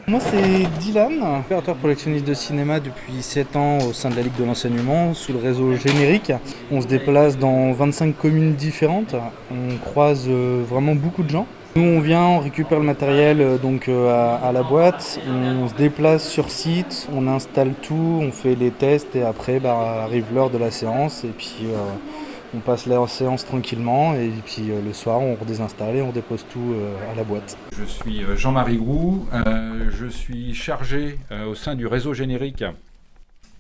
Moi c'est Dylan, opérateur projectionniste de cinéma depuis 7 ans au sein de la Ligue de l'enseignement sous le réseau Générique. On se déplace dans 25 communes différentes, on croise vraiment beaucoup de gens. Nous on vient, on récupère le matériel à la boîte, on se déplace sur site, on installe tout, on fait les tests et après arrive l'heure de la séance et puis on passe la séance tranquillement et puis le soir on redésinstalle et on dépose tout à la boîte. Je suis Jean-Marie Groux, je suis chargé au sein du réseau Générique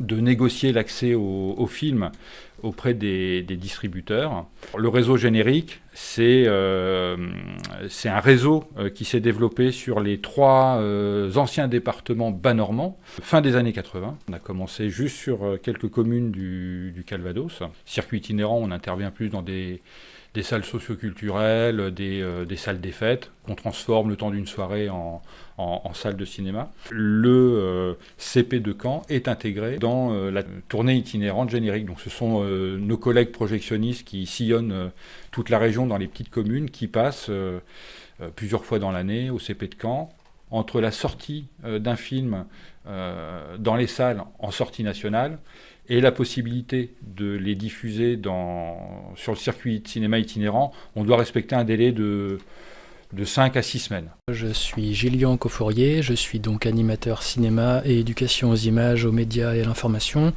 de négocier l'accès au film auprès des distributeurs. Le réseau Générique, c'est un réseau qui s'est développé sur les 3 anciens départements bas-normands. Fin des années 80, on a commencé juste sur quelques communes du Calvados. Circuit itinérant, on intervient plus dans des salles socioculturelles, des salles des fêtes, qu'on transforme le temps d'une soirée en salle de cinéma. Le CP de Caen est intégré dans la tournée itinérante Générique. Donc ce sont nos collègues projectionnistes qui sillonnent toute la région dans les petites communes, qui passent plusieurs fois dans l'année au CP de Caen. Entre la sortie d'un film dans les salles en sortie nationale et la possibilité de les diffuser sur le circuit de cinéma itinérant, on doit respecter un délai de 5 à 6 semaines. Je suis Gillian Cofourier, je suis donc animateur cinéma et éducation aux images, aux médias et à l'information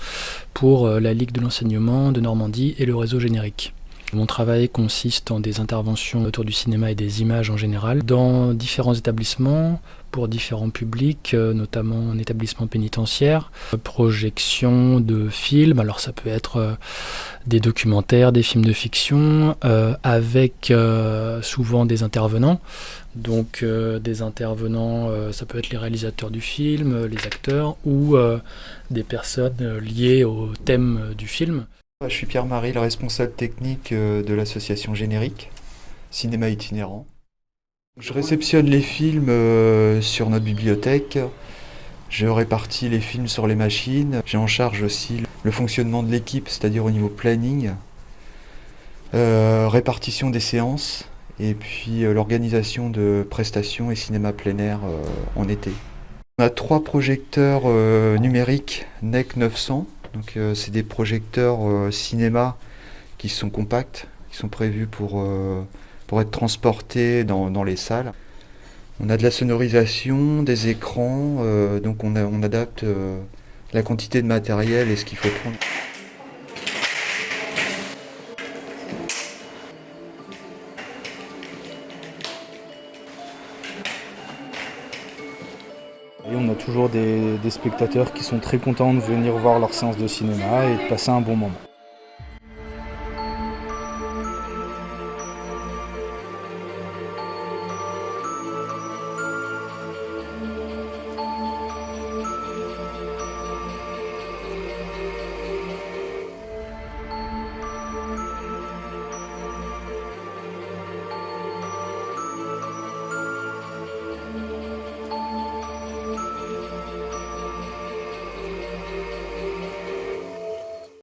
pour la Ligue de l'enseignement de Normandie et le réseau Générique. Mon travail consiste en des interventions autour du cinéma et des images en général, dans différents établissements, pour différents publics, notamment en établissement pénitentiaire, projection de films, alors ça peut être des documentaires, des films de fiction, avec souvent des intervenants. Donc des intervenants, ça peut être les réalisateurs du film, les acteurs, ou des personnes liées au thème du film. Je suis Pierre-Marie, le responsable technique de l'association Générique, cinéma itinérant. Je réceptionne les films sur notre bibliothèque, je répartis les films sur les machines, j'ai en charge aussi le fonctionnement de l'équipe, c'est-à-dire au niveau planning, répartition des séances et puis l'organisation de prestations et cinéma plein air en été. On a 3 projecteurs numériques NEC 900. Donc c'est des projecteurs cinéma qui sont compacts, qui sont prévus pour être transportés dans les salles. On a de la sonorisation, des écrans, donc on adapte la quantité de matériel et ce qu'il faut prendre. Et on a toujours des spectateurs qui sont très contents de venir voir leur séance de cinéma et de passer un bon moment.